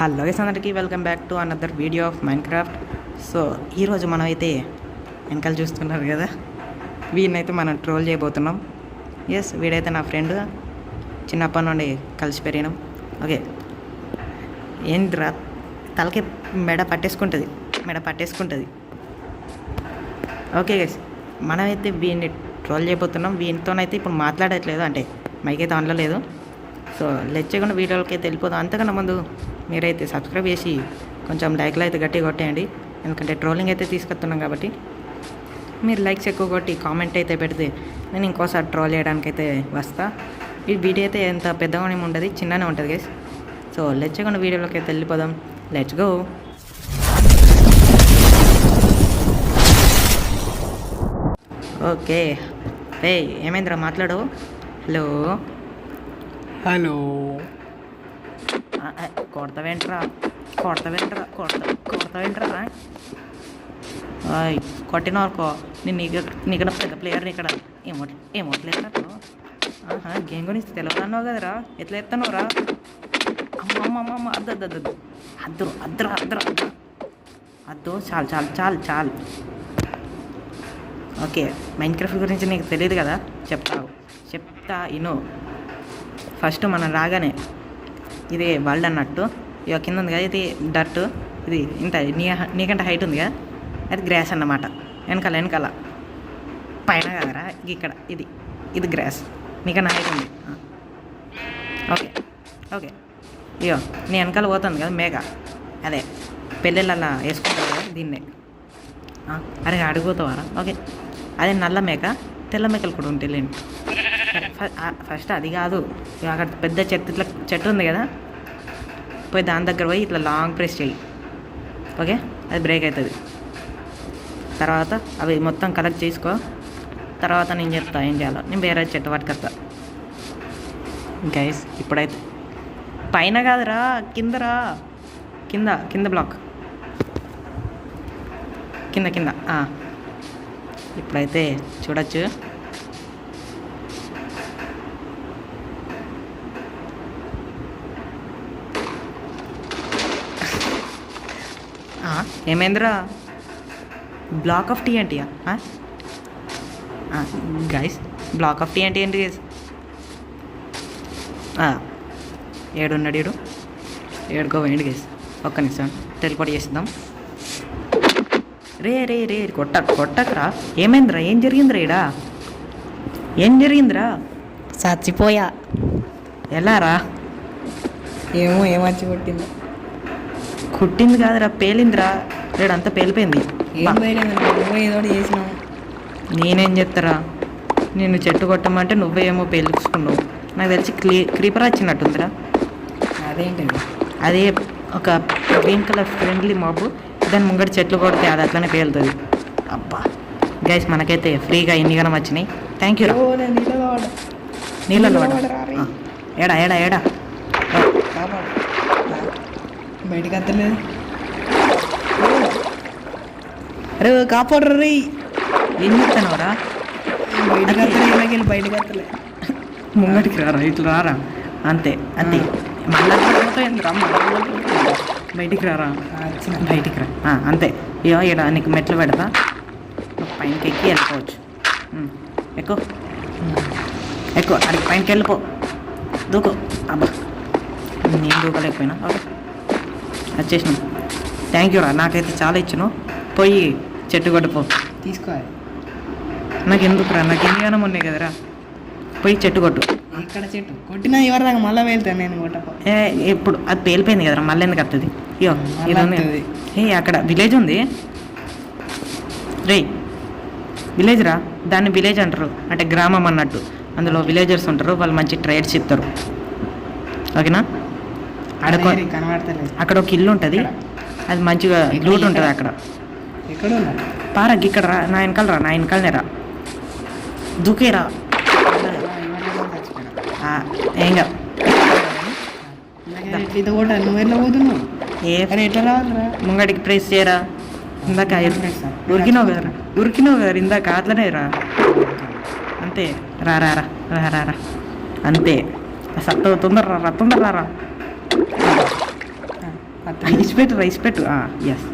Hello guys, అందరికీ welcome back to another video of Minecraft. So ఈరోజు మనం అయితే వెనకాల చూస్తున్నారు కదా, వీడినైతే మనం ట్రోల్ చేయబోతున్నాం. ఎస్, వీడైతే నా ఫ్రెండ్, చిన్నప్పటి నుండి కలిసి పెరిగినాం. ఓకే, ఏంద్రా తలకి మెడ పట్టేసుకుంటుంది. ఓకే గైస్, మనమైతే వీడిని ట్రోల్ చేయబోతున్నాం. వీనితోనైతే ఇప్పుడు మాట్లాడట్లేదు, అంటే మైక్ అయితే ఆన్లో లేదు. సో లెచ్చకుండా వీడియోలకి అయితే వెళ్ళిపోదాం. అంతకన్నా ముందు మీరైతే సబ్స్క్రైబ్ చేసి కొంచెం లైక్లు అయితే గట్టిగా కొట్టేయండి, ఎందుకంటే ట్రోలింగ్ అయితే తీసుకొస్తున్నాం కాబట్టి. మీరు లైక్స్ ఎక్కువ కొట్టి కామెంట్ అయితే పెడితే నేను ఇంకోసారి ట్రోల్ చేయడానికి అయితే వస్తా. ఈ వీడియో అయితే ఎంత పెద్దగానే ఉండదు, చిన్ననే ఉంటుంది గైస్. సో లెచ్చకుండా వీడియోలోకి అయితే వెళ్ళిపోదాం. Let's go. ఓకే, ఏమైందిరా మాట్లాడు. హలో కొడతావేంట్రా కొట్టినవనుకో నేను నీకన్నా పెద్ద ప్లేయర్ని ఇక్కడ. ఏమోట్లేదు గేమ్ గురించి తెలియదన్నావు కదరా, ఎట్లా ఎత్తానురా? అమ్మమ్మమ్మ అద్దు చాలు. ఓకే, మైన్క్రాఫ్ట్ గురించి నీకు తెలియదు కదా, చెప్తా ఇను. ఫస్ట్ మనం రాగానే ఇది వరల్డ్ అన్నట్టు, ఇక కింద ఉంది కదా ఇది డర్ట్, ఇది ఇంత నీకంటే హైట్ ఉంది కదా, అది గ్రాస్ అన్నమాట. వెనకాల పైన కదరా ఇక్కడ ఇది గ్రాస్, నీకన్నా హైట్ ఉంది. ఓకే ఇగో నీ వెనకాల పోతుంది కదా మేఘ, అదే పెళ్ళిళ్ళలా వేసుకుంటారు కదా దీన్నే. అరే అడిగిపోతావారా? ఓకే, అదే నల్ల మేక, తెల్ల మేకలు కూడా ఉంటాయి లేండి. ఫస్ట్ అది కాదు, అక్కడ పెద్ద చెట్టు ఉంది కదా, పోయి దాని దగ్గర పోయి ఇట్లా లాంగ్ ప్రెస్ చేయి. ఓకే, అది బ్రేక్ అవుతుంది. తర్వాత అవి మొత్తం కలెక్ట్ చేసుకో. తర్వాత నేను చెప్తా ఏం చేయాలో. నేను వేరే చెట్టు పట్టుకొస్తా. గైస్ ఇప్పుడైతే పైన కాదురా, కిందరా, కింద బ్లాక్ కింద. ఇప్పుడైతే చూడొచ్చు. ఏమైందిరా? బ్లాక్ ఆఫ్ టీఎన్టీయా గైస్? బ్లాక్ ఆఫ్ టీఎన్టీ ఏంటి గైస్? ఏడున్నాడు, ఏడుకో వేయండి గైస్. ఒక్క నిమిషం టెలిపోర్ట్ చేసిద్దాం. రే కొట్టకరా. ఏమైందిరా? ఏం జరిగిందిరా? చచ్చిపోయా. ఎలా రా? ఏమొచ్చి కుట్టింది కాదురా, పేలిందిరా. రేడంతా పేలిపోయింది. ఏదో చేసినావు. నేనేం చెప్తారా, నిన్ను చెట్టు కొట్టమంటే నువ్వేమో పేలుచుకున్నావు. నాకు తెలిసి క్రీపర్ వచ్చినట్టుందిరా. అదేంటి? అదే ఒక గ్రీన్ కలర్ ఫ్రెండ్లీ మాబు, దాని ముంగట చెట్లు కొడితే అది అట్లనే పేలుతుంది. అబ్బా గైస్, మనకైతే ఫ్రీగా ఇన్నిగానం వచ్చినాయి. థ్యాంక్ యూ రా. నీళ్ళలో ఏడా బయటకు వస్తలేదు. అరే కాపాడరు రీ. ఏం చెప్తానవరా? బయటకు వస్తలే. ముంగటికి రారా, ఇట్లా రారా. అంతే మళ్ళీ బయటికి రారా, బయటికి రా. అంతే. ఇయో ఇక్కడ నీకు మెట్లు పెడతా, పైనకి ఎక్కి వెళ్ళిపోవచ్చు. ఎక్కువ అడిగి పైనకి వెళ్ళిపో, దూకో. అబ్బా నేను దూకలేకపోయినా. ఓకే, వచ్చేసినాం. థ్యాంక్ యూ రా, నాకైతే చాలా ఇచ్చాను. పోయి చెట్టు కొట్టుపో. తీసుకోవాలి. నాకు ఎందుకురా, నాకు ఎన్నిగానో ఉన్నాయి కదరా. పోయి చెట్టు కొట్టు. ఇక్కడ చెట్టు కొట్టినా ఎవరిదాకా మళ్ళీ వెళ్తాను నేను కొట్టపో. ఇప్పుడు అది పేలిపోయింది కదరా, మళ్ళీ ఎందుకు వస్తుంది? ఇయో ఇది ఉంది. అక్కడ విలేజ్ ఉంది రే, విలేజ్ రా. దాన్ని విలేజ్ అంటారు, అంటే గ్రామం అన్నట్టు. అందులో విలేజర్స్ ఉంటారు, వాళ్ళు మంచి ట్రేడ్స్ ఇస్తారు. ఓకేనా? అక్కడ ఒక ఇల్లు ఉంటుంది, అది మంచిగా లూట్ ఉంటుంది అక్కడ. ఎక్కడ పారా ఇక్కడ రా, నా వెనకాలనే రా, దూకేరా. ఏంగా ముంగడికి ప్రెస్ చేయరా. ఇందాక ఉరికినావు కదరా, ఇందాక అట్లనే రా. అంతే, రా. అంతే. తొందర రా. ఇసిపెట్టు ఇసిపెట్టు ఎస్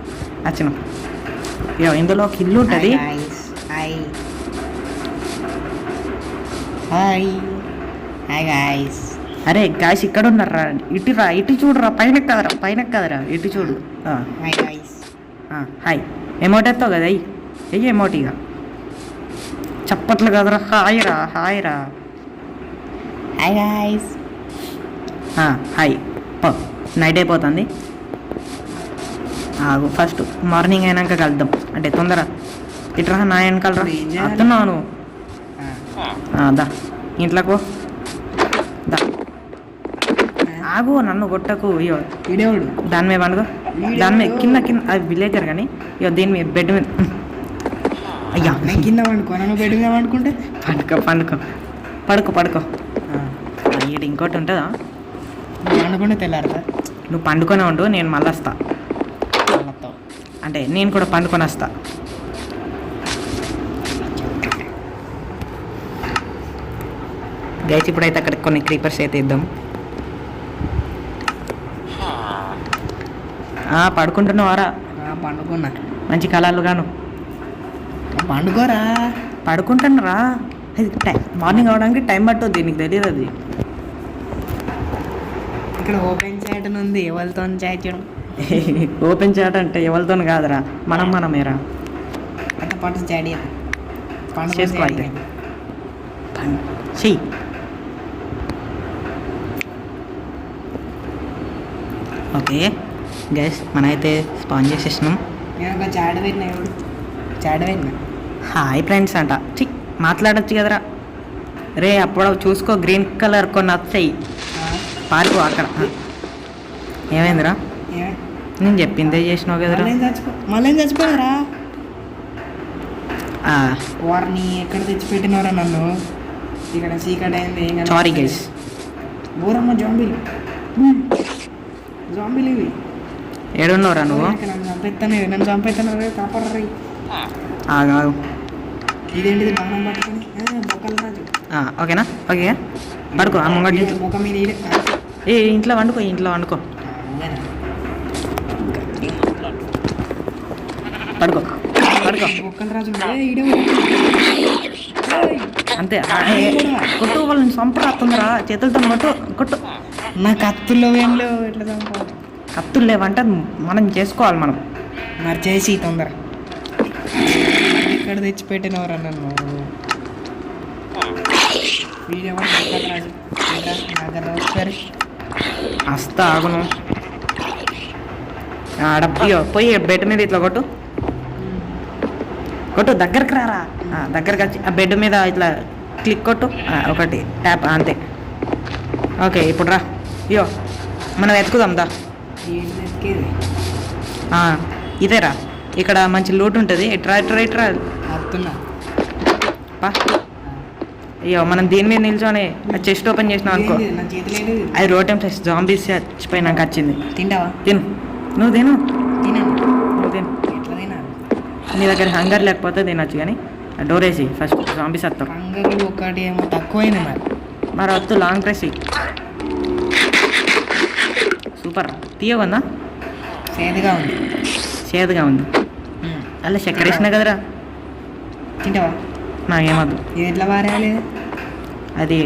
వచ్చిన ఇక ఇందులో ఒక ఇల్లు ఉంటుంది హాయ్ హాయ్ హాయ్ గాయస్. అరే గాయస్ ఇక్కడ ఉన్నారా, ఇటు చూడరా, పైన కదరా ఇటు చూడు. Hi guys. హాయ్ ఎమౌంట్ ఎత్తావు కదా వెయ్యి ఎమౌంట్ ఇక చప్పట్లు కదరా. హాయ్ రా హాయ్ గాయస్. హాయ్ నైట్ అయిపోతుంది. ఫస్ట్ మార్నింగ్ అయినాక కలుద్దాం, అంటే తొందర ఇట్రా నా వెనకాలరా. వస్తున్నాను దా ఇంట్లోకి దా. ఆగు నన్ను కొట్టకు. ఇయో వీడేవాడు దాని మీద పండుగ, దాని మీద కింద అది విలేజర్ కానీ ఇక దీని మీద బెడ్ మీద. అయ్యా నేను కింద పండుకో, నన్ను బెడ్ మీద పండుకుంటే పడుకో. ఇక్కడ ఇంకోటి ఉంటుందా? పండుకుంటే తెల్లారదా? నువ్వు పండుకొనే ఉండు, నేను మళ్ళీ వస్తా. అంటే నేను కూడా పండుకొని వస్తా. గైస్ ఇప్పుడైతే అక్కడ కొన్ని క్రీపర్స్ అయితే ఇద్దాం. పడుకుంటున్నావారా? పండుకున్నా. మంచి కళలు గాను పండుకోరా. పడుకుంటానురా. మార్నింగ్ అవడానికి టైం పట్టుద్ది, నీకు తెలియదు అది. ఇక్కడ ఓపెన్ చాట్ ఉంది, ఎవరితో చాట్ చేయడం. ఓపెన్ చాట్ అంటే ఎవరితో కాదురా, మనమేరా. అంత పాటు చాట్ చేసుకోవాలి. చెయ్యి. ఓకే గైస్ మనమైతే స్పాన్ చేసేసినాం. నేను ఒక చాట్ పెట్టినా. హాయ్ ఫ్రెండ్స్ అంట. మాట్లాడచ్చు కదరా. రే అప్పుడు చూసుకో, గ్రీన్ కలర్ కొన్ని వస్తాయి, పార్కు అక్కడ. ఏమైందిరా? నేను చెప్పిందే చేసినావు కదరా. మళ్ళీ చచ్చిపోయారా? వారిని ఎక్కడ తెచ్చిపెట్టినవరా నన్ను? ఇక్కడ చీకటి అయింది. Sorry guys. ఊరమ్మ జాంబీలు ఇవి. ఏడున్నావురా నువ్వు? నన్ను చంపేస్తాను కాపాడరా. ఆగు. ఇదేంటిది బాణం పట్టుకొని బొక్కల రాజు. ఓకేనా? ఓకే పడుకో. ఆ ముంగడి ముఖం మీద ఇంట్లో వండుకో. పడుకో. బొక్కల రాజు అంతే. కొట్టు, వాళ్ళని చంపరా. చేతులతో కొట్టు. నా కత్తుల్లో ఏం లేవు, ఎట్లా చంపాలి? కత్తులు లేవంటే మనం చేసుకోవాలి. మనం మరి చేసి తొందర. ఇక్కడ తెచ్చిపెట్టినవరా నన్ను? వస్తా ఆగును. ఆడయ్యో పోయి బెడ్ మీద ఇట్లా కొట్టు. దగ్గరికి రారా. దగ్గరకు వచ్చి ఆ బెడ్ మీద ఇట్లా క్లిక్ కొట్టు. ఒకటి ట్యాప్ అంతే. ఓకే ఇప్పుడు రా. అయ్యో మనం ఎత్తుకుదాం దా. ఇదేరా, ఇక్కడ మంచి లూట్ ఉంటుంది. ఇట్రా పా. అయ్యో మనం దీని మీద నిల్చొని చెస్ట్ ఓపెన్ చేసినాం అనుకో, అది రోటం సైజ్ జాంబీస్ చచ్చిపోయినాక వచ్చింది. తింటావా? నువ్వు తిను. ఎట్లా తినాలి? నీ దగ్గర హంగర్ లేకపోతే తినచ్చు, కానీ డోర్ వేసి ఫస్ట్ జాంబీస్ వస్తాం. హంగర్ ఒకటి ఏమో తక్కువైంది మరి వద్దు, లాంగ్ ప్రెస్. సూపర్. తీయవన్నా? చేదుగా ఉంది. అలా చక్కెర వేసినా కదరా. తింటావా? నాకేమద్దు. ఎట్లా పారేయాలి? అది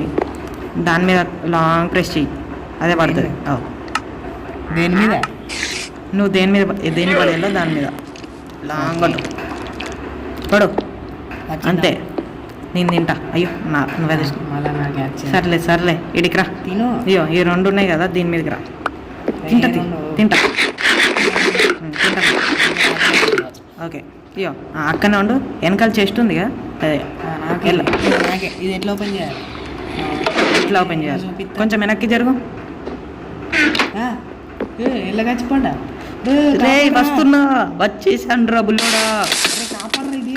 దాని మీద లాంగ్ ప్రెస్ చెయ్యి, అదే పడుతుంది. దేని మీద? నువ్వు దేని పడేయాలో దాని మీద లాంగ్ పడు. అంతే. నేను తింటా. అయ్యో నువ్వే తీసుకో. సర్లే ఇడికి రా. తిను. అయ్యో ఈ రెండు ఉన్నాయి కదా, దీని మీదకి రా. తింటా. ఓకే అయ్యో అక్కడనే ఉండు. వెనకాల చెస్ట్ ఉంది కదా, అదే ఇది ఎట్లా ఓపెన్ చేయాలి? కొంచెం వెనక్కి జరుగు. ఎలా చచ్చిపోండా? రే వస్తున్నా, వచ్చేసాను రా బుల్లోడా.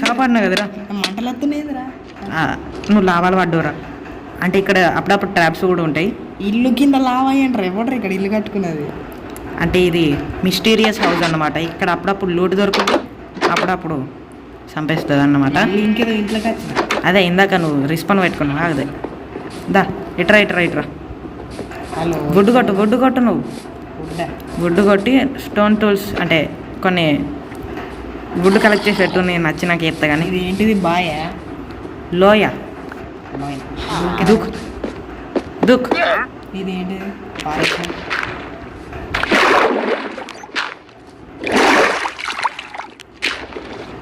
కాపాడినా కదరా. మంటలు వస్తున్నాయిరా. నువ్వు లాభాలు పడ్డవురా. అంటే ఇక్కడ అప్పుడప్పుడు ట్రాప్స్ కూడా ఉంటాయి. ఇల్లు కింద లావా అంటారు. ఎవరు ఇక్కడ ఇల్లు కట్టుకున్నది? అంటే ఇది మిస్టీరియస్ హౌస్ అన్నమాట. ఇక్కడ అప్పుడప్పుడు లూట్ దొరుకుతుంది, అప్పుడప్పుడు చంపేస్తుంది అన్నమాట. ఇంకేదో ఇంట్లోకి వచ్చిన అదే ఇందాక నువ్వు రిస్పాన్ పెట్టుకున్నావు. అదే దా ఇట్రా. హలో గుడ్డు కొట్టు నువ్వు. గుడ్డు కొట్టి స్టోన్ టూల్స్ అంటే కొన్ని గుడ్డు కలెక్ట్ చేసి పెట్టు, నేను నచ్చినాక చెప్తా కానీ. ఇది ఏంటిది బాయా? లోయ. దుక్ దుక్. ఇది ఏంటిది? పాయసం.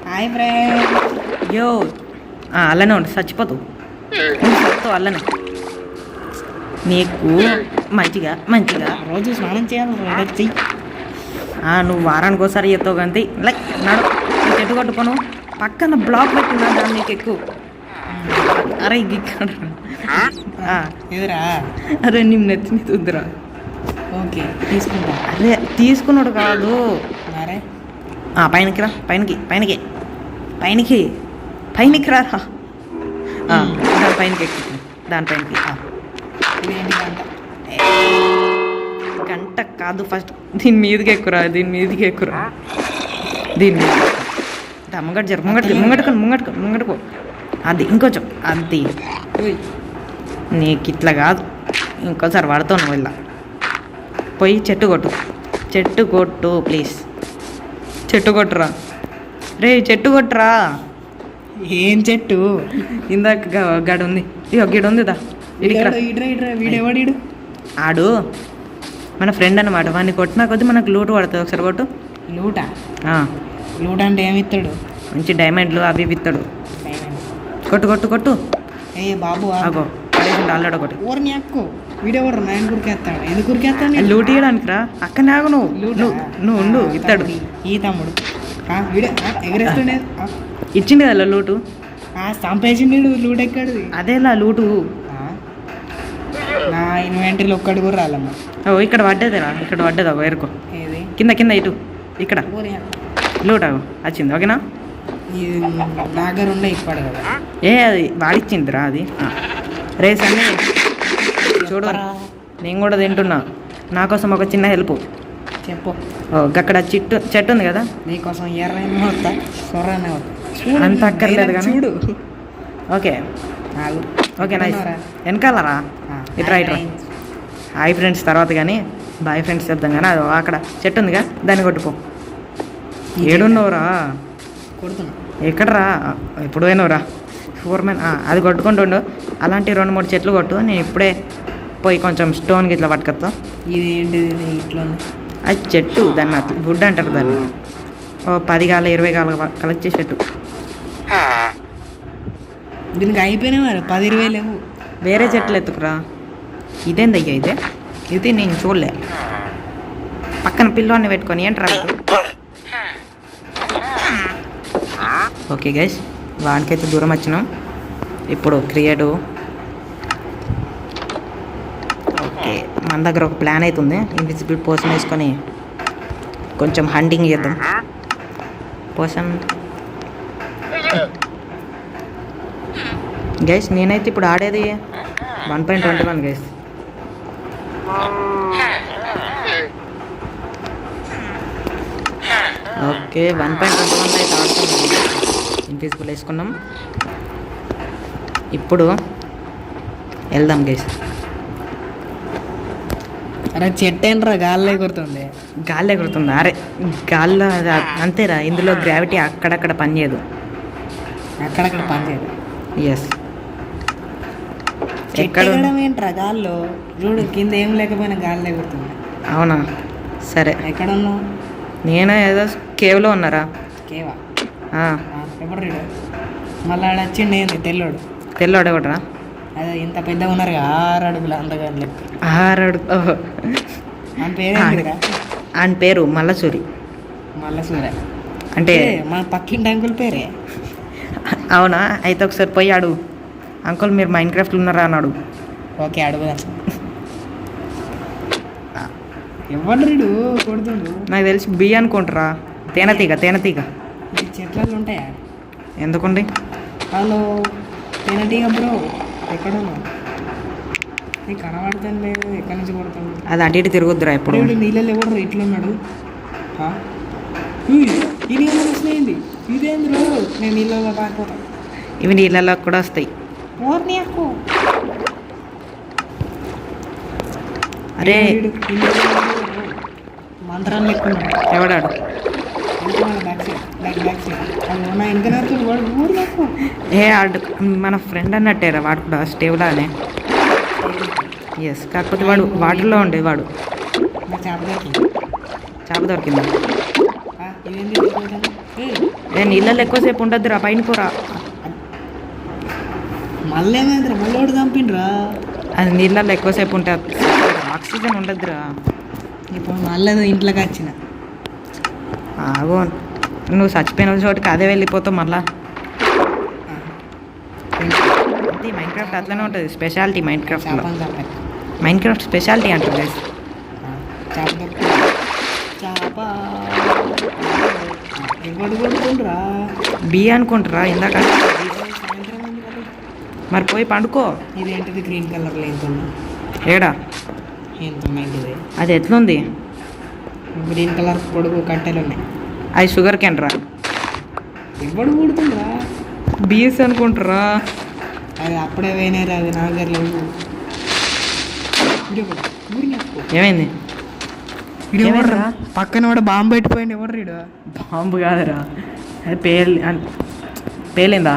Hi friend. యో అల్లనే ఉండు, చచ్చిపోతావు అల్లనే. నీకు మంచిగా మంచిగా రోజు స్నానం చేయాలి చెయ్యి. నువ్వు వారానికి ఒకసారి చేస్తావు కానీ లైక్ నడు. చెట్టు కొట్టుకోను పక్కన బ్లాక్ పెట్టినా దాన్ని నీకు ఎక్కువ. అరే ఇక్కడ ఎదురా? అరే నేను నచ్చింది చూద్దురా. ఓకే తీసుకుంటా. అరే తీసుకున్నాడు కాదు. అరే పైనకి రా, పైనకి పైనకి పైనకి పైనకి రా. దానిపైనకి ఎక్కు, దానిపైనకి. ఇది ఏంటి గంట? గంట కాదు, ఫస్ట్ దీని మీదకి ఎక్కురా, దీని మీదకి ఎక్కురా, దీని మీద ముంగట్ జరు, ముంగట్టుకో అది ఇంకొంచెం అది. నీకు ఇట్లా కాదు, ఇంకోసారి వాడుతావు నువ్వు ఇలా. పోయి చెట్టు కొట్టు ప్లీజ్. చెట్టు కొట్టురా రే, చెట్టు కొట్టురా. ఏం చెట్టు? ఇందాక గడ ఉంది, ఇక గిడ ఉందిదా. వీడెవడు? ఆడు మన ఫ్రెండ్ అనమాట. వాడిని కొట్టినా కొద్ది మనకు లూటు పడుతుంది. ఒకసారి కొట్టు. లూటా? లూట్ అంటే ఏమి ఇస్తాడు? మంచి డైమండ్లు అవి ఇస్తాడు. కొట్టు. ఏ బాబు ఆగో పడేసిండు ఆల్రెడీ ఒకటి. ఊరిని అక్కు వీడెవరు? నేను కురికేస్తాడు. ఎందుకు కురికేస్తాను? లూట్ ఇవ్వడానికి రా, అక్కనే ఆగు నువ్వు ఉండు, ఇస్తాడు. ఈ తమ్ముడు వీడే ఎగరేస్తుండే. ఇచ్చిండు కదా లూటు. చంపేసిండు. లూట్ ఎక్కడిది? అదేలా లూటు. నా ఇన్వెంటరీలో ఒక్కడి కూడా రాలమ్మ. ఇక్కడ పడ్డదిరా, ఇక్కడ పడ్డదా వేరుకో. ఏది? కింద ఇటు ఇక్కడ లూట్ వచ్చింది. ఓకేనా? దగ్గర ఉండే ఇప్పడు కదా. అది వాడిచ్చిందిరా అది. రేస్ అన్నీ చూడు, నేను కూడా తింటున్నా. నా కోసం ఒక చిన్న హెల్ప్ చెప్పు. అక్కడ చెట్టు ఉంది కదా, నీకోసం ఎర్రైనా వస్తా, సొర్రనే వస్తా. అంత అక్కర్లేదు కానీ చూడు. Okay nice. వెనకాలరా, ఇట్రా. హాయ్ ఫ్రెండ్స్ తర్వాత కానీ బాయ్ ఫ్రెండ్స్ చెప్తాం కానీ. అది అక్కడ చెట్టు ఉందిగా, దాన్ని కొట్టుపో. ఏడున్నావురా? కొడుతున్నా. ఎక్కడరా? ఎప్పుడు పోయినావురా? 4 men. అది కొట్టుకుంటుండు. అలాంటి 2-3 చెట్లు కొట్టు. నేను ఇప్పుడే పోయి కొంచెం స్టోన్కి ఇట్లా పట్టుకొస్తా. ఇది ఏంటిది ఇట్లా? అది చెట్టు, దాన్ని వుడ్ అంటారు దాన్ని. 10 గాల 20 గాల కలెక్ట్ చేసే చెట్టు. దీనికి అయిపోయినాయి మరి 10-20 లేవు. వేరే చెట్లు ఎత్తుకురా. ఇదేందయ్యా ఇది నేను చూడలే. పక్కన పిల్లోని పెట్టుకొని ఏంట్రా? ఓకే గైస్, వానికైతే దూరం వచ్చినాం. ఇప్పుడు క్రియేట్. ఓకే, మన దగ్గర ఒక ప్లాన్ అవుతుంది. ఇన్విజిబుల్ పోషన్ వేసుకొని కొంచెం హంటింగ్ చేద్దాం. పోషన్ గైస్, నేనైతే ఇప్పుడు ఆడేది 1.21 గైస్. ఓకే 1.21 అయితే ఆడుతున్నాం. ఇన్విజిబుల్ వేసుకున్నాం. ఇప్పుడు వెళ్దాం గైస్. అరే చెట్టు ఏంట్రా గాల్లో ఎగురుతుంది? గాల్లో ఎగురుతుందా? అరే గాల్లో అంతేరా, ఇందులో గ్రావిటీ అక్కడక్కడ పనిచేయదు. అక్కడక్కడ పనిచేయదు. ఎస్. ఎక్కడ ఏంట్రా గాల్లో? చూడు, కింద ఏం లేకపోయినా గాల్లో ఎగురుతుంది. అవునా? సరే. ఎక్కడ ఉన్నావు? నేను ఏదో కేవ్లో ఉన్నారా. కేవా? ఎప్పుడు రీడు మళ్ళీ ఆడ వచ్చిండు. ఏంది తెల్లోడు ఒకటరా? అదే ఇంత పెద్దగా ఉన్నారు 6 అడుగులు అందగాని లెక్క. 6 అడుగు. ఆయన పేరు? ఆయన పేరు మల్లసూరి. మల్లసూరి అంటే మన పక్కింటి అంకుల్ పేరే. అవునా? అయితే ఒకసారి పోయి అడుగు. అంకుల్ మీరు మైన్క్రాఫ్ట్లో ఉన్నారా అన్నాడు. ఓకే అడుగుదా. ఎవరు కొడుతుండు? నాకు తెలిసి బియ్య అనుకుంటారా. తేనెతీగ. ఈ చెట్లలో ఉంటాయా? ఎందుకుండి? హలో తేనెటీగ బ్రో, ఎక్కడ ఉన్నావు? నీకు కనబడతాను లేదు. ఎక్కడి నుంచి కొడతాను? అది అటు ఇటు తిరుగుద్దురా ఎప్పుడు. నీళ్ళలో ఎవరు ఇట్లున్నాడు? ఈ నీళ్ళు వస్తున్నాయింది. ఇదేంద్రో, నేను నీళ్ళలో పారిపోతా. ఇవి నీళ్ళలో కూడా వస్తాయి. అరే మంత్రాలు లెక్కున్నాడు ఎవడాడు బ్యాక్ సైడ్ బ్యాక్ సైడ్ అది ఉన్న వెనక వాడు ఊరు నాకు ఏ ఆడు మన ఫ్రెండ్ అన్నట్టేరా వాడు కూడా స్టేవ్లానే ఎస్ కాకపోతే వాడు వాటర్లో ఉండే వాడు నా చేప దొరికి చేప దొరికిందా ఇదేంటి ఏ నీళ్ళల్లో ఎక్కువసేపు ఉండొద్దురా పైన పోరా మళ్ళీ ఏమైందిరా మళ్ళీ ఒకటి చంపిండ్రా అది నీళ్ళల్లో ఎక్కువసేపు ఉంటే ఆక్సిజన్ ఉండద్దురా ఇప్పుడు మళ్ళీ ఏదో ఇంట్లోకి వచ్చిన ఆగో నువ్వు చచ్చిపోయిన చోటుకి అదే వెళ్ళిపోతావు మళ్ళా అంతే మైండ్ క్రాఫ్ట్ అట్లనే ఉంటుంది స్పెషాలిటీ మైండ్ క్రాఫ్ట్లో చేపని చంపాను మైండ్ క్రాఫ్ట్ స్పెషాలిటీ అంటుంది చేప దొరికి చేప ఎవడు కొడుతుండ్రా బి అనుకుంటారా ఇందాక సాయంత్రం అయింది కదా. మరి పోయి పండుకో ఇదేంటిది గ్రీన్ కలర్లో ఎంత ఉంది ఏడా ఎంత ఉన్నాయింటిది అది ఎట్లుంది గ్రీన్ కలర్ పొడుగు కట్టెలు ఉన్నాయి అది షుగర్ క్యాన్ రా ఎవడు కొడుతుండ్రా బిఎస్ అనుకుంటారా అది అప్పుడే పోయినారు అది నా దగ్గర లేవు ఏమైంది ఏమైందిరా? పక్కన కూడా బాంబు పెట్టిపోయింది ఎవడు రీడు బాంబు కాదురా అది పేలిందా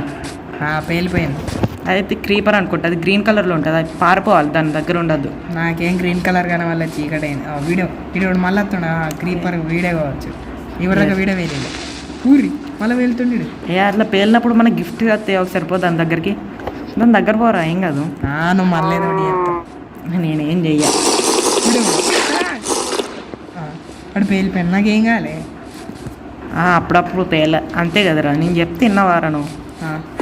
పేలిపోయింది అదైతే క్రీపర్ అనుకుంటా అది గ్రీన్ కలర్లో ఉంటుంది అది పారిపోవాలి దాని దగ్గర ఉండద్దు నాకేం గ్రీన్ కలర్ కానీ వల్ల చీకటి అయింది వీడియో వీడియో మళ్ళీ వస్తుండ క్రీపర్ వీడియో కావచ్చు ఇవరకు వీడియో వేయలేదు ఊరి మళ్ళీ వెళ్తుండే ఏ అట్లా పేలినప్పుడు మనకి గిఫ్ట్ వస్తే ఒకసారి పో దాని దగ్గరికి దాని దగ్గర పోరా ఏం కాదు నువ్వు మళ్ళీ ఏదో ఒకటి చెప్తా నేనేం చెయ్య అక్కడ పేలిపోయాను నాకేం కాలే అప్పుడప్పుడు పేల అంతే కదరా నేను చెప్తే తిన్నవారా నువ్వు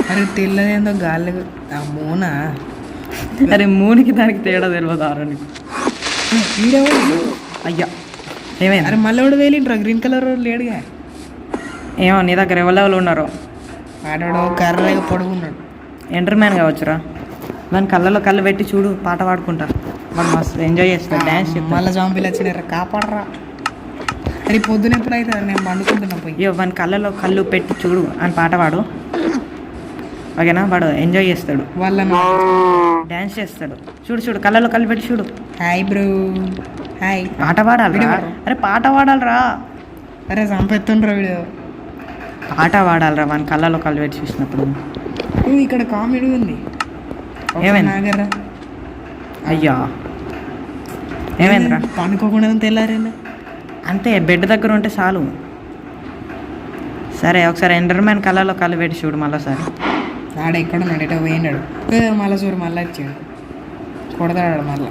అరే తెల్లదేందో గాలి మూనా అరే మూనికి దానికి తేడా తెలియదు ఆరా నీకు వీడియో అయ్యా ఏమైంది అరే మళ్ళీ కూడా వేలింట్రా గ్రీన్ కలర్ లేడుగా ఏమో నీ దగ్గర ఎవరు ఉన్నారో ఆడాడు కర్రగా పొడుగున్నాడు ఎంటర్ మ్యాన్ కావచ్చురా దాని కళ్ళలో కళ్ళు పెట్టి చూడు పాట పాడుకుంటా వాడు మస్తు ఎంజాయ్ చేస్తాడు డ్యాన్స్ చెప్తా మళ్ళీ జాంబీలు వచ్చినారా కాపాడరా అరే పొద్దున ఎప్పుడు అవుతుంది నేను పండుకుంటున్నా పోయి అయ్యో వాని కళ్ళలో కళ్ళు పెట్టి చూడు అని పాట పాడు ఓకేనా వాడు ఎంజాయ్ చేస్తాడు వాళ్ళను డ్యాన్స్ చేస్తాడు చూడు చూడు కళ్ళలో కళ్ళు పెట్టి చూడు హాయ్ బ్రో హాయ్ పాట పాడాలిరా అరే పాట పాడాలిరా అరే చంపెత్తుండ్రా వీడియో పాట పాడాలిరా వాని కళ్ళలో కళ్ళు పెట్టి చూసినప్పుడు ఇక్కడ కామెడీ ఉంది ఏమైంది? నాగర్రా అయ్యా ఏమైందిరా పండుకోకుండా తెల్లారేనా అంతే బెడ్ దగ్గర ఉంటే చాలు సరే ఒకసారి ఎండర్ మ్యాన్ కళ్ళలో కళ్ళు పెట్టి చూడు మళ్ళీసారి ఆడ ఎక్కడ ఉన్నాడు ఎటో పోయినాడు మళ్ళీ చూడు మళ్ళీ వచ్చాడు కొడతాడు మళ్ళీ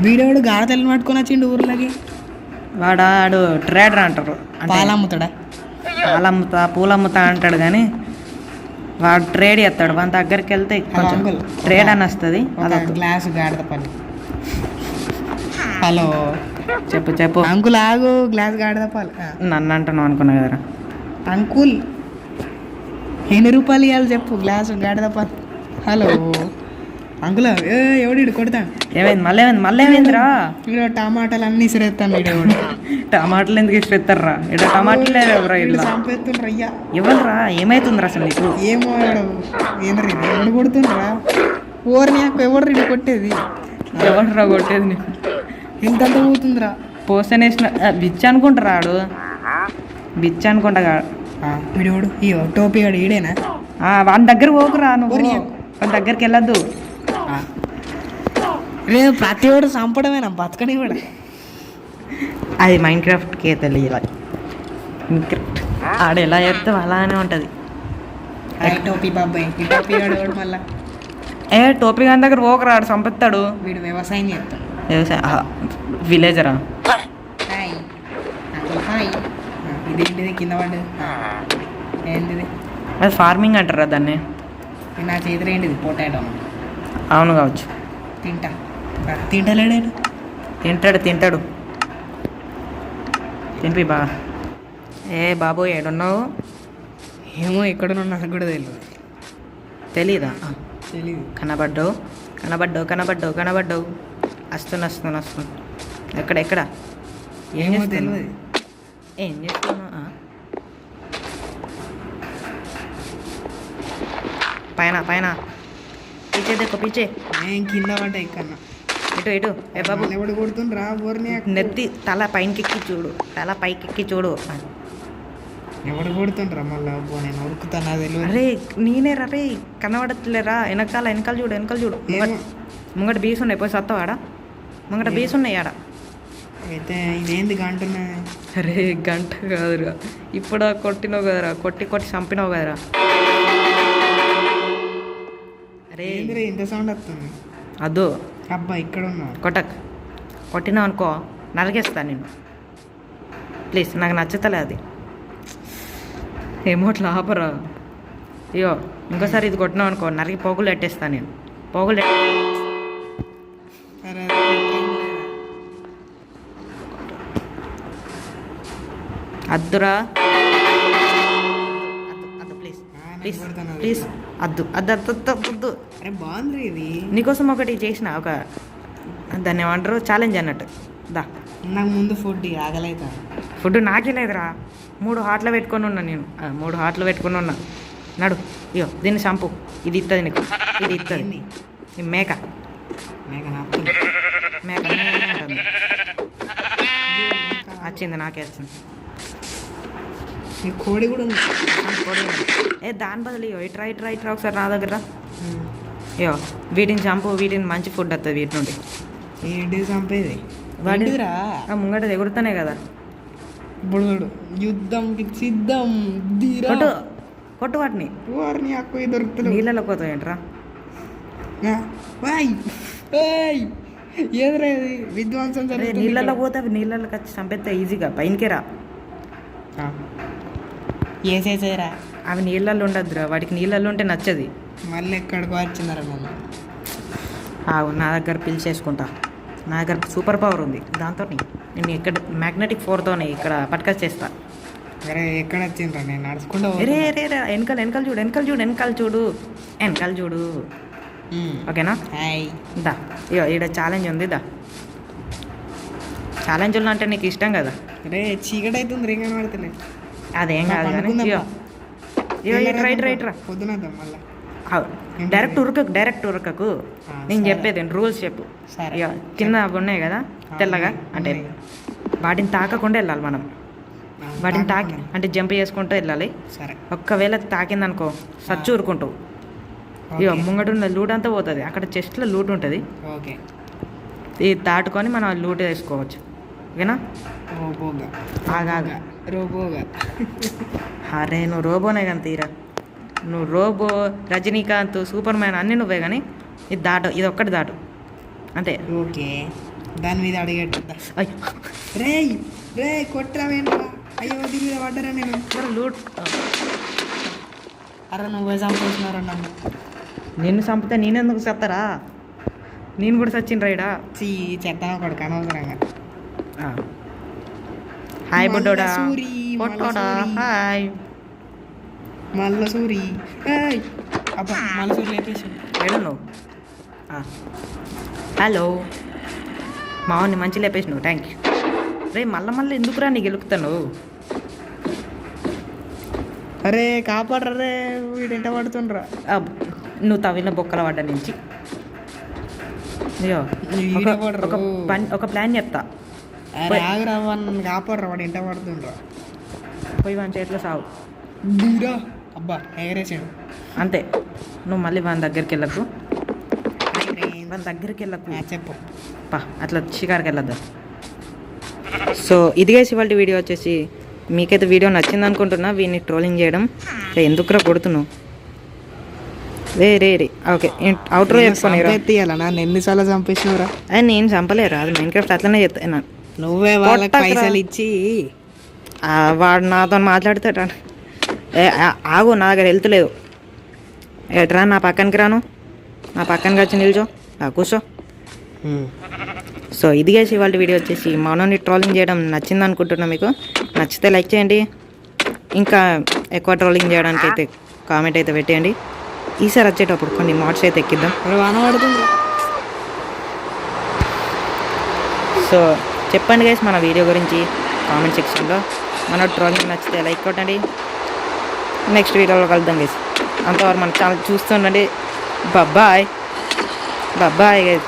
వీడోడు గాడతల్ని పట్టుకొని వచ్చిండు ఊర్లోకి వాడు ట్రేడర్ అంటారు పాలు అమ్ముతాడా పాలమ్ముతా పూలమ్ముతా అంటాడు కానీ వాడు ట్రేడ్ చేస్తాడు వాని దగ్గరికి వెళ్తే కొంచెం అంకుల్ ట్రేడ్ అని వస్తుంది ఒక గ్లాసు గాడిద పని హలో చెప్పు చెప్పు అంకుల్ ఆగు గ్లాస్ గాడిద పాలు నన్ను అంటున్నావు అనుకున్నా కదరా అంకుల్ ఎన్ని రూపాయలు ఇవ్వాలి చెప్పు గ్లాసు గాడిద పాలు హలో అంకుల్ ఎవడు కొడతాను మళ్ళీ ఏమైందిరా ఇక్కడ టమాటాలు అన్ని ఇసిరేస్తాను వీడు టమాటాలు ఎందుకు ఇష్టపెత్తారా ఇక్కడ టమాటాలు ఎవరా ఇలా చంపేస్తుండ్రు అయ్యా ఇవ్వరా ఏమైతుందిరా అసలు నీకు ఏమో ఏంద్రీ ఎవడు కొడుతుండ్రా ఓరిని ఎవడు రీడు కొట్టేది ఎవడరా కొట్టేది నీకు ఎంత పోతుందిరా పోసన్ వేసిన బిచ్చ అనుకుంటారా ఆడు బిచ్చ అనుకుంటా వీడు ఇయో టోపీ వాడు ఈడేనా వాని దగ్గర పోకురా నువ్వు వాని దగ్గరికి వెళ్ళొద్దు లేదు ప్రతి వాడు చంపడమేనా బతకని కూడా అది మైండ్ క్రాఫ్ట్కే తెలియాలి ఆడ ఎలా చెప్తే అలానే ఉంటుంది టోపీ బాబాయ్ ఈ టోపీ వాడు మళ్ళా టోపీ గాని దగ్గర పోకురా ఆడు చంపెత్తాడు వీడు వ్యవసాయం చేస్తాడు వ్యవసాయ విలేజరా హాయ్ అంకుల్ హాయ్ ఇదేంటిది కింద పడ్డది ఏంటిది అది ఫార్మింగ్ అంటారా దాన్ని నా చేతిలో ఏంటిది పొటాటో అవును కావచ్చు తింటలేడు తింటాడు తినిపి బాగా బాబు ఏడున్నావు ఏమో ఎక్కడున్నా నాకు కూడా తెలియదు తెలీదా తెలీదు కనబడ్డావు వస్తున్నా ఎక్కడ ఏమో తెలియదు ఏం చేస్తున్నా పైన పీచే దేకో పీచే నేను కింద పడ్డా ఇక్కడ ఇటు ఇటు ఏ బాబు మళ్ళీ ఎవడు కొడుతుండ్రా బోర్ని నెత్తి తల పైనకెక్కి చూడు, తల పైకెక్కి చూడు. ఎవడు కొడుతుండ్రా మళ్ళీ అబ్బో నేను ఉరుకుతాను తెలియదు. అరే నేనే రే కనబడట్లేరా, వెనకాల చూడు, ఏమో. ముంగట బీస్ ఉన్నాయి, పోయి సత్తవాడా? ముంగట బీస్ ఉన్నాయి ఆడ. అయితే ఇదేంది అంటున్నా? అరే గంట కాదురా, ఇప్పుడు కొట్టినావు కదరా, కొట్టి చంపినావు కదరా. అరే ఏందిరా ఇంత సౌండ్ వస్తుంది? అద్దు అబ్బా ఇక్కడ ఉన్నావు. కొట్టినావు అనుకో నరికేస్తా నేను. ప్లీజ్ నాకు నచ్చుతలే అది. ఎమోట్లు ఆపరా. అయ్యో ఇంకోసారి ఇది కొట్టినావు అనుకో నరికి పోగులు పెట్టేస్తా నేను. సరే అద్దురా, అద్దు ప్లీజ్ అద్దు. అరే బాగుంది ఇది. నీకోసం ఒకటి చేసిన ఒక దాన్ని ఏమంటారు ఛాలెంజ్ అన్నట్టు. దా నాకు ముందు ఫుడ్ ఆగలేదా? ఫుడ్ నాకే లేదురా, 3 హాట్లు పెట్టుకొని ఉన్నా నేను. 3 హాట్లు పెట్టుకొని ఉన్నా. నడు అయ్యో దీన్ని చంపు, ఇది ఇస్తుంది నీకు, ఇది ఇస్తుంది. ఈ మేక వచ్చింది, నాకే వచ్చింది. కోడి కూడా ఉంది. దాని బదులు ఇట్రా ఒకసారి నా దగ్గర. అయ్యో వీటిని చంపు, వీటిని మంచి ఫుడ్ వస్తుంది వీటి నుండి. ఏంటి చంపేది? వాటిరా ముంగట ఎగురుతానే కదా. ఇప్పుడు యుద్ధంకి సిద్ధం. కొట్టు వాటిని. వారిని అక్క దొరుకుతుంది. నీళ్ళలో పోతాయంట్రా. ఏదిరా విధ్వంసం నీళ్ళలో పోతే అవి నీళ్ళలో వచ్చి చంపేస్తే ఈజీగా పైనకే రా. ఏసేసేరా అవి నీళ్ళల్లో ఉండద్దురా, వాటికి నీళ్ళల్లో ఉంటే నచ్చది. మళ్ళీ ఎక్కడికి వచ్చిందరా మళ్ళీ? నా దగ్గర పిలిచేసుకుంటా. నా దగ్గర సూపర్ పవర్ ఉంది, దాంతో నేను ఇక్కడ మ్యాగ్నెటిక్ ఫోర్తోనే ఇక్కడ పట్టుకొచ్చేస్తా. అరే ఎక్కడ వచ్చిండ్రా? నేను నడుచుకుంటా. రే వెనకాల చూడు. ఓకేనా? దా ఇగో ఈడ ఛాలెంజ్ ఉంది. దా ఛాలెంజ్లు అంటే నీకు ఇష్టం కదా. రే చీకటి అవుతుంది, రింగ్ పడుతుంది. అదేం కాదు కానీ రైట్ రా. పొద్దున మళ్ళీ డైరెక్ట్ ఉరకకు. నేను చెప్పేది రూల్స్ చెప్పు. ఇక కింద అవి ఉన్నాయి కదా తెల్లగా, అంటే వాటిని తాకకుండా వెళ్ళాలి మనం. వాటిని తాకి అంటే జంప్ చేసుకుంటూ వెళ్ళాలి. ఒక్కవేళ తాకిందనుకో సచ్చు ఊరుకుంటావు. ఇక ముంగట లూట్ అంతా పోతుంది. అక్కడ చెస్ట్లో లూట్ ఉంటుంది, ఇది దాటుకొని మనం లూట్ వేసుకోవచ్చు. ఓకేనా? అరే నువ్వు రోబోనే కానీ తీరా. నువ్వు రోబో, రజనీకాంత్, సూపర్ మ్యాన్ అన్నీ నువ్వే కానీ ఇది ఒక్కటి దాటు అంతే. ఓకే దాని మీద అడిగేట. రే కొట్టరావేంట్రా? అయ్యో దీని మీద పడ్డరా నేను. లూట్. అరే నువ్వే చంపుతున్నారా నన్ను? నిన్ను చంపితే నేనెందుకు చెప్తారా? నేను కూడా చచ్చిన రైడా. చెత్తాను ఒకటి అనవసరంగా. హాయ్ బుడ్డోడా, హాయ్ మల్ల సూరి. అబ్బా మల్ల సూరి లేపేసి నువ్వు. హలో మావని మంచి లేపేసినావు, థ్యాంక్ యూ. రే మళ్ళీ ఎందుకురా నీ గెలుపుతాను? అరే కాపాడరే, వీడు ఎంట పడుతుండ్రా. నువ్వు తవ్విన బొక్కల పడ్డ నుంచి. అయ్యో ఒక ప్లాన్ చెప్తా. ఆగరా నన్ను కాపాడరా, వాడు ఎంట పడుతుండ్రా. పోయి వాని చేతిలో సాగు. దూరా అబ్బా ఎగరేసాడు అంతే. నువ్వు మళ్ళీ వాని దగ్గరికి వెళ్ళకు. చెప్పు అట్లా షికార్కి వెళ్ళద్దు. సో ఇదిగా ఇవాళ వీడియో వచ్చేసి మీకైతే వీడియో నచ్చింది అనుకుంటున్నా. వీడిని ట్రోలింగ్ చేయడం ఎందుకురా కొడుతున్నావు? రే ఓకే అవుట్రో చెప్పుకోనిరా. నన్ను ఎన్నిసార్లు చంపేసినవురా? అది నేను చంపలేరా, అది మైన్క్రాఫ్ట్ అట్లనే చెప్తాను. నువ్వే వాళ్ళకి పైసలు ఇచ్చి వాడు నాతో మాట్లాడతాడు. ఆగు, నా దగ్గర వెళ్తలేదు. ఎట్రా నా పక్కనకి రాను, నా పక్కనకి వచ్చి నిల్చో, కూర్చో. సో ఇదిగా ఇవాళ వీడియో వచ్చేసి మౌనాన్ని ట్రోలింగ్ చేయడం నచ్చింది అనుకుంటున్నా. మీకు నచ్చితే లైక్ చేయండి, ఇంకా ఎక్కువ ట్రోలింగ్ చేయడానికి అయితే కామెంట్ అయితే పెట్టేయండి. ఈసారి వచ్చేటప్పుడు కొన్ని మోడ్స్ అయితే ఎక్కిద్దాం. సో చెప్పండి గైస్ మన వీడియో గురించి కామెంట్ సెక్షన్లో. మన ట్రోలింగ్ నచ్చితే లైక్ కొట్టండి. నెక్స్ట్ వీడియోలో కలుద్దాం గైస్. అంతవరకు మన ఛానల్ చూస్తుండండి. Bye guys.